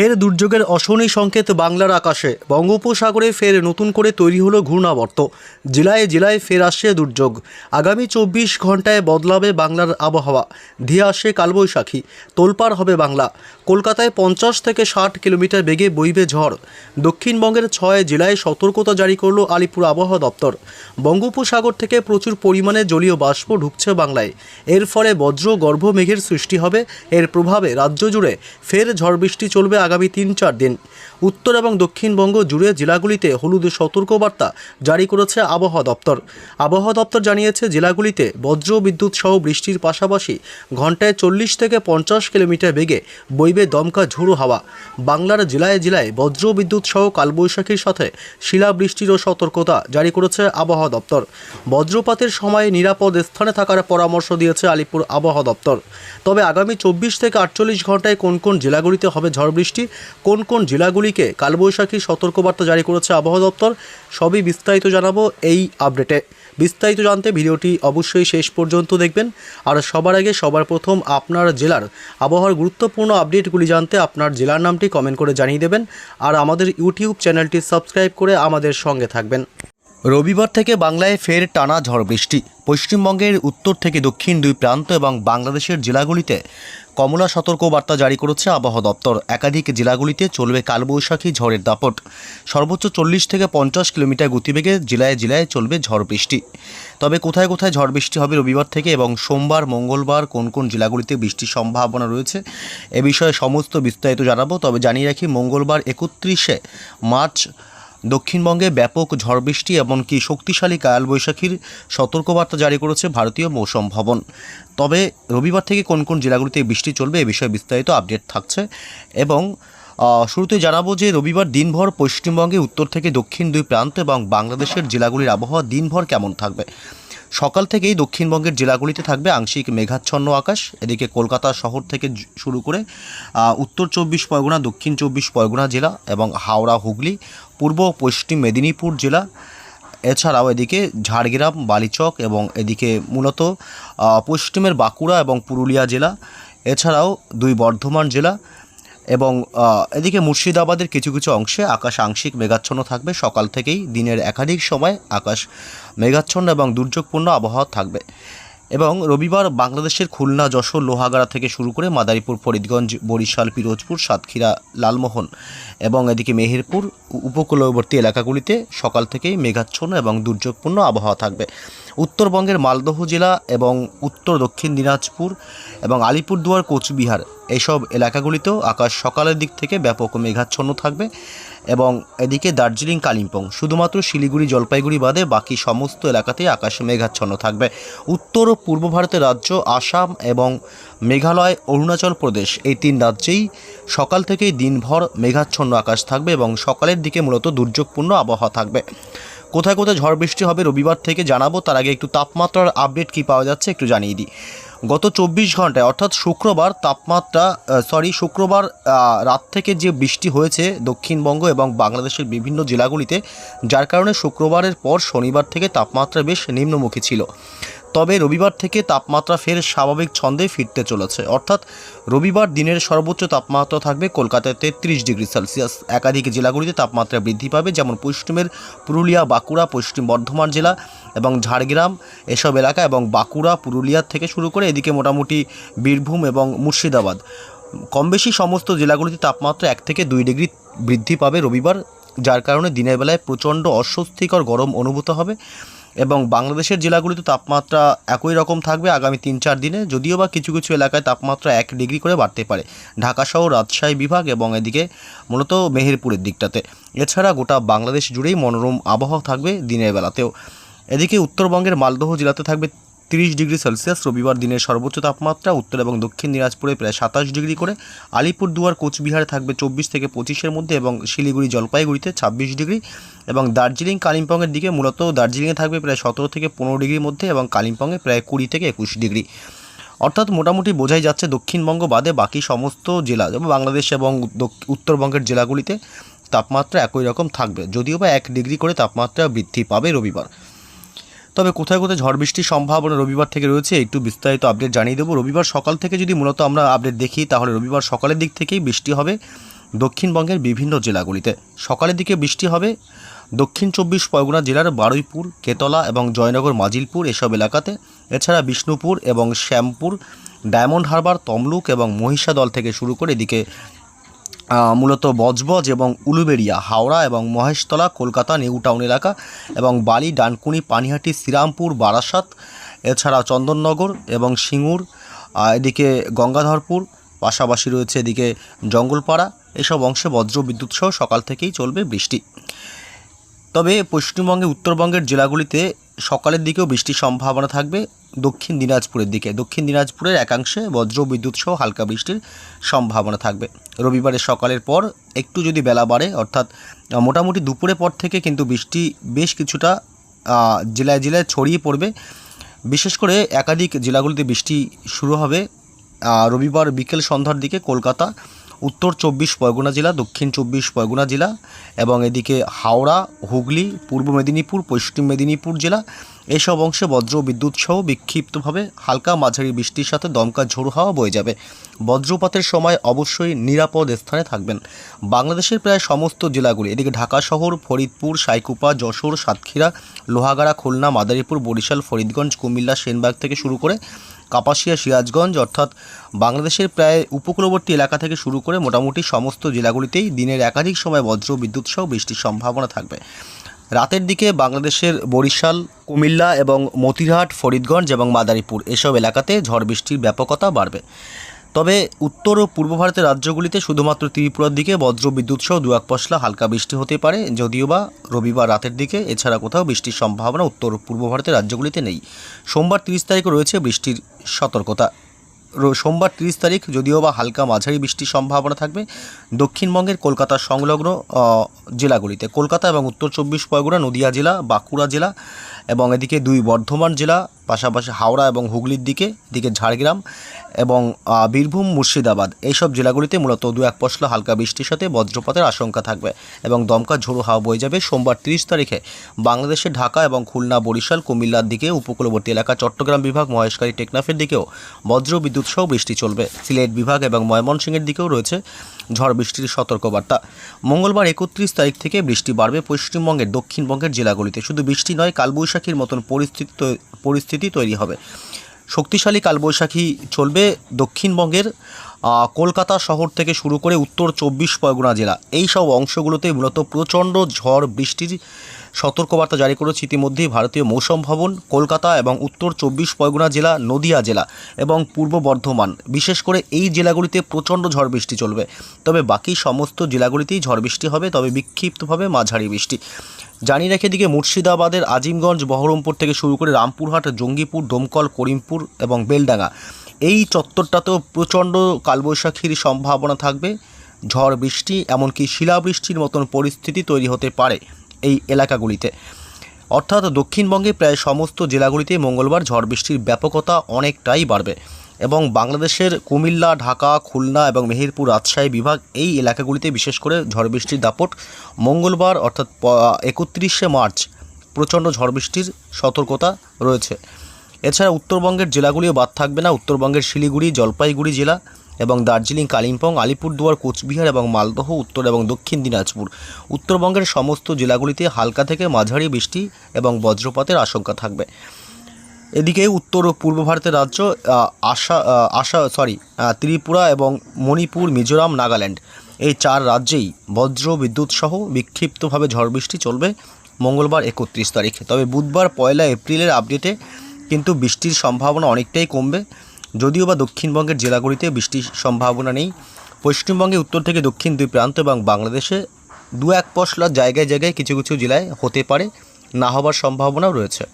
ফের দুর্যোগের অশনি সংকেত বাংলার আকাশে। বঙ্গোপসাগরে ফের নতুন করে তৈরি হলো ঘূর্ণাবর্ত। জেলায় জেলায় ফের আসছে দুর্যোগ। আগামী 24 ঘন্টায় বদলাবে বাংলার আবহাওয়া। ধেয়ে আসে কালবৈশাখী। তোলপাড় হবে বাংলা। কলকাতায় 50 থেকে 60 কিলোমিটার বেগে বইবে ঝড়। দক্ষিণবঙ্গের 6 জেলায় সতর্কতা জারি করল আলিপুর আবহাওয়া দপ্তর। বঙ্গোপসাগর থেকে প্রচুর পরিমাণে জলীয় বাষ্প ঢুকছে বাংলায়। এর ফলে বজ্র গর্ভ মেঘের সৃষ্টি হবে। এর প্রভাবে রাজ্য জুড়ে ফের ঝড় বৃষ্টি চলবে আগামী 3-4 দিন। উত্তর এবং দক্ষিণবঙ্গ জুড়ে জেলাগুলিতে হলুদ সতর্কবার্তা জারি করেছে আবহাওয়া দপ্তর। আবহাওয়া দপ্তর জানিয়েছে, জেলাগুলিতে বজ্র বিদ্যুৎ সহ বৃষ্টির পাশাপাশি ঘন্টায় 40 থেকে 50 কিলোমিটার বেগে বইবে দমকা ঝোড়ো হাওয়া। বাংলার জেলায় জেলায় বজ্র বিদ্যুৎ সহ কালবৈশাখীর সাথে শিলাবৃষ্টিরও সতর্কতা জারি করেছে আবহাওয়া দপ্তর। বজ্রপাতের সময় নিরাপদ স্থানে থাকার পরামর্শ দিয়েছে আলিপুর আবহাওয়া দপ্তর। তবে আগামী 24 থেকে 48 ঘন্টায় কোন কোন জেলাগুলিতে হবে ঝড় বৃষ্টি, কোন কোন জেলাগুলিকে কালবৈশাখীর সতর্কবার্তা জারি করেছে আবহাওয়া দপ্তর, সবই বিস্তারিত জানাবো এই আপডেটে। বিস্তারিত জানতে ভিডিওটি অবশ্যই শেষ পর্যন্ত দেখবেন। আর সবার আগে সবার প্রথম আপনার জেলার আবহাওয়ার গুরুত্বপূর্ণ আপডেটগুলি জানতে আপনার জেলার নামটি কমেন্ট করে জানিয়ে দেবেন। আর আমাদের ইউটিউব চ্যানেলটি সাবস্ক্রাইব করে আমাদের সঙ্গে থাকবেন। রবিবার থেকে বাংলায় ফের টানা ঝড় বৃষ্টি। পশ্চিমবঙ্গের উত্তর থেকে দক্ষিণ দুই প্রান্ত এবং বাংলাদেশের জেলাগুলিতে কমলা সতর্কবার্তা জারি করেছে আবহাওয়া দপ্তর। একাধিক জেলাগুলিতে চলবে কালবৈশাখী ঝড়ের দাপট। সর্বোচ্চ 40 থেকে 50 কিলোমিটার গতিবেগে জেলায় জেলায় চলবে ঝড় বৃষ্টি। তবে কোথায় কোথায় ঝড় বৃষ্টি হবে রবিবার থেকে এবং সোমবার মঙ্গলবার কোন কোন জেলাগুলিতে বৃষ্টির সম্ভাবনা রয়েছে এ বিষয়ে সমস্ত বিস্তারিত জানাবো। তবে জানিয়ে রাখি, মঙ্গলবার 31শে মার্চ দক্ষিণবঙ্গে ব্যাপক ঝড় বৃষ্টি এমনকি শক্তিশালী কালবৈশাখীর সতর্কবার্তা জারি করেছে ভারতীয় মৌসুম ভবন। তবে রবিবার থেকে কোন কোন জেলাগুলিতে বৃষ্টি চলবে এ বিষয়ে বিস্তারিত আপডেট থাকছে। এবং শুরুতে জানাবো যে রবিবার দিনভর পশ্চিমবঙ্গে উত্তর থেকে দক্ষিণ দুই প্রান্ত এবং বাংলাদেশের জেলাগুলির আবহাওয়া দিনভর কেমন থাকবে। সকাল থেকেই দক্ষিণবঙ্গের জেলাগুলিতে থাকবে আংশিক মেঘাচ্ছন্ন আকাশ। এদিকে কলকাতা শহর থেকে শুরু করে উত্তর 24 পরগনা, দক্ষিণ 24 পরগনা জেলা এবং হাওড়া, হুগলি, পূর্ব পশ্চিম মেদিনীপুর জেলা, এছাড়াও এদিকে ঝাড়গ্রাম, বালিচক এবং এদিকে মূলত পশ্চিমের বাঁকুড়া এবং পুরুলিয়া জেলা, এছাড়াও 2 বর্ধমান জেলা এবং এদিকে মুর্শিদাবাদের কিছু কিছু অংশে আকাশ আংশিক মেঘাচ্ছন্ন থাকবে। সকাল থেকেই দিনের একাধিক সময় আকাশ মেঘাচ্ছন্ন এবং দুর্যোগপূর্ণ আবহাওয়া থাকবে। এবং রবিবার বাংলাদেশের খুলনা, যশোর, লোহাগাড়া থেকে শুরু করে মাদারীপুর, ফরিদগঞ্জ, বরিশাল, পিরোজপুর, সাতক্ষীরা, লালমোহন এবং এদিকে মেহেরপুর উপকূলবর্তী এলাকাগুলিতে সকাল থেকেই মেঘাচ্ছন্ন এবং দুর্যোগপূর্ণ আবহাওয়া থাকবে। উত্তরবঙ্গের মালদহ জেলা এবং উত্তর দক্ষিণ দিনাজপুর এবং আলিপুরদুয়ার, কোচবিহার এইসব এলাকাগুলিতেও আকাশ সকালের দিক থেকে ব্যাপক মেঘাচ্ছন্ন থাকবে। এবং এদিকে দার্জিলিং, কালিম্পং, শুধুমাত্র শিলিগুড়ি, জলপাইগুড়ি বাদে বাকি সমস্ত এলাকাতেই আকাশ মেঘাচ্ছন্ন থাকবে। উত্তর ও পূর্ব ভারতের রাজ্য আসাম এবং মেঘালয়, অরুণাচল প্রদেশ এই 3 রাজ্যেই সকাল থেকেই দিনভর মেঘাচ্ছন্ন আকাশ থাকবে এবং সকালের দিকে মূলত দুর্যোগপূর্ণ আবহাওয়া থাকবে। কোথায় কোথায় ঝড় বৃষ্টি হবে রবিবার থেকে জানাবো। তার আগে একটু তাপমাত্রার আপডেট কী পাওয়া যাচ্ছে একটু জানিয়ে দিই। গত 24 ঘন্টায় অর্থাৎ শুক্রবার শুক্রবার রাত থেকে যে বৃষ্টি হয়েছে দক্ষিণবঙ্গ এবং বাংলাদেশের বিভিন্ন জেলাগুলিতে, যার কারণে শুক্রবারের পর শনিবার থেকে তাপমাত্রা বেশ নিম্নমুখী ছিল। তবে রবিবার থেকে তাপমাত্রা ফের স্বাভাবিক ছন্দে ফিরতে চলেছে। অর্থাৎ রবিবার দিনের সর্বোচ্চ তাপমাত্রা থাকবে কলকাতায় 33 ডিগ্রি সেলসিয়াস। একাধিক জেলাগুলিতে তাপমাত্রা বৃদ্ধি পাবে, যেমন পশ্চিমের পুরুলিয়া, বাঁকুড়া, পশ্চিম বর্ধমান জেলা এবং ঝাড়গ্রাম এসব এলাকা এবং বাঁকুড়া, পুরুলিয়া থেকে শুরু করে এদিকে মোটামুটি বীরভূম এবং মুর্শিদাবাদ, কম বেশি সমস্ত জেলাগুলিতে তাপমাত্রা 1 থেকে 2 ডিগ্রি বৃদ্ধি পাবে রবিবার, যার কারণে দিনের বেলায় প্রচণ্ড অস্বস্তিকর গরম অনুভূত হবে। এবং বাংলাদেশের জেলাগুলিতে তাপমাত্রা একই রকম থাকবে আগামী 3-4 দিনে, যদিও বা কিছু কিছু এলাকায় তাপমাত্রা 1 ডিগ্রি করে বাড়তে পারে, ঢাকা সহ রাজশাহী বিভাগ এবং এদিকে মূলত মেহেরপুরের দিকটাতে। এছাড়া গোটা বাংলাদেশ জুড়েই মনোরম আবহাওয়া থাকবে দিনের বেলাতেও। এদিকে উত্তরবঙ্গের মালদহ জেলাতে থাকবে 30 ডিগ্রি সেলসিয়াস রবিবার দিনের সর্বোচ্চ তাপমাত্রা। উত্তর এবং দক্ষিণ দিনাজপুরে প্রায় 27 ডিগ্রি করে, আলিপুরদুয়ার, কোচবিহারে থাকবে 24 থেকে 25-এর মধ্যে এবং শিলিগুড়ি, জলপাইগুড়িতে 26 ডিগ্রি এবং দার্জিলিং, কালিম্পংয়ের দিকে মূলত দার্জিলিংয়ে থাকবে প্রায় 17 থেকে 15 ডিগ্রির মধ্যে এবং কালিম্পংয়ে প্রায় 20 থেকে 21 ডিগ্রি। অর্থাৎ মোটামুটি বোঝাই যাচ্ছে দক্ষিণবঙ্গ বাদে বাকি সমস্ত জেলা যেমন বাংলাদেশ এবং উত্তরবঙ্গের জেলাগুলিতে তাপমাত্রা একই রকম থাকবে, যদিও বা 1 ডিগ্রি করে তাপমাত্রা বৃদ্ধি পাবে রবিবার। তবে কোথায় কোথায় ঝড় বৃষ্টির সম্ভাবনা রবিবার থেকে রয়েছে একটু বিস্তারিত আপডেট জানিয়ে দেবো। রবিবার সকাল থেকে যদি মূলত আমরা আপডেট দেখি তাহলে রবিবার সকালের দিক থেকেই বৃষ্টি হবে দক্ষিণবঙ্গের বিভিন্ন জেলাগুলিতে। সকালের দিকে বৃষ্টি হবে দক্ষিণ 24 পরগনা জেলার বারুইপুর, কেতলা এবং জয়নগর মাজিলপুর এসব এলাকাতে। এছাড়া বিষ্ণুপুর এবং শ্যামপুর, ডায়মন্ড হারবার, তমলুক এবং মহিষাদল থেকে শুরু করে এদিকে মূলত বজবজ এবং উলুবেড়িয়া, হাওড়া এবং মহেশতলা, কলকাতা নিউ টাউন এলাকা এবং বালি, ডানকুনি, পানিহাটি, শ্রীরামপুর, বারাসাত, এছাড়া চন্দননগর এবং সিঙ্গুর, এদিকে গঙ্গাধরপুর, পাশাপাশি রয়েছে এদিকে জঙ্গলপাড়া, এসব অংশে বজ্র বিদ্যুৎ সহ সকাল থেকেই চলবে বৃষ্টি। তবে পশ্চিমবঙ্গে উত্তরবঙ্গের জেলাগুলিতে সকালের দিকেও বৃষ্টির সম্ভাবনা থাকবে। দক্ষিণ দিনাজপুরের দিকে, দক্ষিণ দিনাজপুরের একাংশে বজ্র বিদ্যুৎ সহ হালকা বৃষ্টির সম্ভাবনা থাকবে। রবিবারের সকালের পর একটু যদি বেলা বাড়ে, অর্থাৎ মোটামুটি দুপুরের পর থেকে কিন্তু বৃষ্টি বেশ কিছুটা জেলায় জেলায় ছড়িয়ে পড়বে। বিশেষ করে একাধিক জেলাগুলিতে বৃষ্টি শুরু হবে রবিবার বিকেল সন্ধ্যার দিকে। কলকাতা, উত্তর 24 পরগনা জেলা, দক্ষিণ 24 পরগনা জেলা এবং এদিকে হাওড়া, হুগলি, পূর্ব মেদিনীপুর, পশ্চিম মেদিনীপুর জেলা, এইসব অংশে বজ্র বিদ্যুৎ সহ বিক্ষিপ্তভাবে হালকা মাঝারি বৃষ্টির সাথে দমকা ঝোড়ো হাওয়া বয়ে যাবে। বজ্রপাতের সময় অবশ্যই নিরাপদ স্থানে থাকবেন। বাংলাদেশের প্রায় সমস্ত জেলাগুলি, এদিকে ঢাকা শহর, ফরিদপুর, সাইকুপা, যশোর, সাতক্ষীরা, লোহাগাড়া, খুলনা, মাদারীপুর, বরিশাল, ফরিদগঞ্জ, কুমিল্লা, সেনবাগ থেকে শুরু করে কাপাসিয়া, সিরাজগঞ্জ, অর্থাৎ বাংলাদেশের প্রায় উপকূলবর্তী এলাকা থেকে শুরু করে মোটামুটি সমস্ত জেলাগুলিতেই দিনের একাধিক সময় বজ্র বিদ্যুৎ সহ বৃষ্টির সম্ভাবনা থাকবে। রাতের দিকে বাংলাদেশের বরিশাল, কুমিল্লা এবং মতিরহাট, ফরিদগঞ্জ এবং মাদারীপুর এসব এলাকাতে ঝড় বৃষ্টির ব্যাপকতা বাড়বে। তবে উত্তর ও পূর্ব ভারতের রাজ্যগুলিতে শুধুমাত্র ত্রিপুরার দিকে বজ্র বিদ্যুৎ সহ 2-1 পশলা হালকা বৃষ্টি হতে পারে, যদিও বা রবিবার রাতের দিকে। এছাড়া কোথাও বৃষ্টির সম্ভাবনা উত্তর ও পূর্ব ভারতের রাজ্যগুলিতে নেই। সোমবার 30 তারিখে রয়েছে বৃষ্টির সতর্কতা। সোমবার 30 তারিখ যদিও বা হালকা মাঝারি বৃষ্টির সম্ভাবনা থাকবে দক্ষিণবঙ্গের কলকাতা সংলগ্ন জেলাগুলিতে। কলকাতা এবং উত্তর 24 পরগনা, নদিয়া জেলা, বাঁকুড়া জেলা এবং এদিকে 2 বর্ধমান জেলা, পাশাপাশি হাওড়া এবং হুগলির দিকে ঝাড়গ্রাম এবং বীরভূম, মুর্শিদাবাদ, এইসব জেলাগুলিতে মূলত 2-1 পশলা হালকা বৃষ্টির সাথে বজ্রপাতের আশঙ্কা থাকবে এবং দমকা ঝোড়ো হাওয়া বয়ে যাবে। সোমবার 30 তারিখে বাংলাদেশের ঢাকা এবং খুলনা, বরিশাল, কুমিল্লার দিকে, উপকূলবর্তী এলাকা, চট্টগ্রাম বিভাগ, মহেশখালী, টেকনাফের দিকেও বজ্র বিদ্যুৎ সহ বৃষ্টি চলবে। সিলেট বিভাগ এবং ময়মনসিংহের দিকেও রয়েছে ঝড় বৃষ্টির সতর্কবার্তা। মঙ্গলবার 31 তারিখ থেকে বৃষ্টি বাড়বে পশ্চিমবঙ্গের দক্ষিণবঙ্গের জেলাগুলিতে। শুধু বৃষ্টি নয়, কালবৈশাখীর মতন পরিস্থিতি তৈরি হবে। শক্তিশালী কালবৈশাখী চলবে দক্ষিণবঙ্গের কলকাতা শহর থেকে শুরু করে উত্তর 24 পরগনা জেলা, এই সব অংশগুলোতে মূলত প্রচণ্ড ঝড় বৃষ্টির সতর্কবার্তা জারি করেছে ইতিমধ্যেই ভারতীয় মৌসুম ভবন। কলকাতা এবং উত্তর 24 পরগনা জেলা, নদিয়া জেলা এবং পূর্ব বর্ধমান, বিশেষ করে এই জেলাগুলিতে প্রচণ্ড ঝড় বৃষ্টি চলবে। তবে বাকি সমস্ত জেলাগুলিতেই ঝড় বৃষ্টি হবে, তবে বিক্ষিপ্তভাবে মাঝারি বৃষ্টি। জানিয়ে রেখে দিকে মুর্শিদাবাদের আজিমগঞ্জ, বহরমপুর থেকে শুরু করে রামপুরহাট, জঙ্গিপুর, দমকল, করিমপুর এবং বেলডাঙ্গা, এই চত্বরটাতেও প্রচণ্ড কালবৈশাখীর সম্ভাবনা থাকবে। ঝড় বৃষ্টি এমনকি শিলাবৃষ্টির মতন পরিস্থিতি তৈরি হতে পারে এই এলাকাগুলিতে। অর্থাৎ দক্ষিণবঙ্গে প্রায় সমস্ত জেলাগুলিতে মঙ্গলবার ঝড় বৃষ্টির ব্যাপকতা অনেকটাই বাড়বে এবং বাংলাদেশের কুমিল্লা, ঢাকা, খুলনা এবং মেহেরপুর, রাজশাহী বিভাগ, এই এলাকাগুলিতে বিশেষ করে ঝড় বৃষ্টির দাপট মঙ্গলবার অর্থাৎ 31শে মার্চ প্রচণ্ড ঝড় বৃষ্টির সতর্কতা রয়েছে। এছাড়া উত্তরবঙ্গের জেলাগুলিও বাদ থাকবে না। উত্তরবঙ্গের শিলিগুড়ি, জলপাইগুড়ি জেলা এবং দার্জিলিং, কালিম্পং, আলিপুরদুয়ার, কোচবিহার এবং মালদহ, উত্তর এবং দক্ষিণ দিনাজপুর, উত্তরবঙ্গের সমস্ত জেলাগুলিতে হালকা থেকে মাঝারি বৃষ্টি এবং বজ্রপাতের আশঙ্কা থাকবে। এদিকে উত্তর ও পূর্ব ভারতের রাজ্য ত্রিপুরা এবং মণিপুর, মিজোরাম, নাগাল্যান্ড, এই 4 রাজ্যেই বজ্র বিদ্যুৎ সহ বিক্ষিপ্তভাবে ঝড় বৃষ্টি চলবে মঙ্গলবার 31 তারিখ। তবে বুধবার 1 এপ্রিলের আপডেটে কিন্তু বৃষ্টির সম্ভাবনা অনেকটাই কমবে, যদিও বা দক্ষিণবঙ্গের জেলাগুলিতে বৃষ্টির সম্ভাবনা নেই। পশ্চিমবঙ্গে উত্তর থেকে দক্ষিণ 2 প্রান্ত এবং বাংলাদেশে 2-1 পশলা জায়গায় জায়গায় কিছু কিছু জেলায় হতে পারে, না হবার সম্ভাবনাও রয়েছে।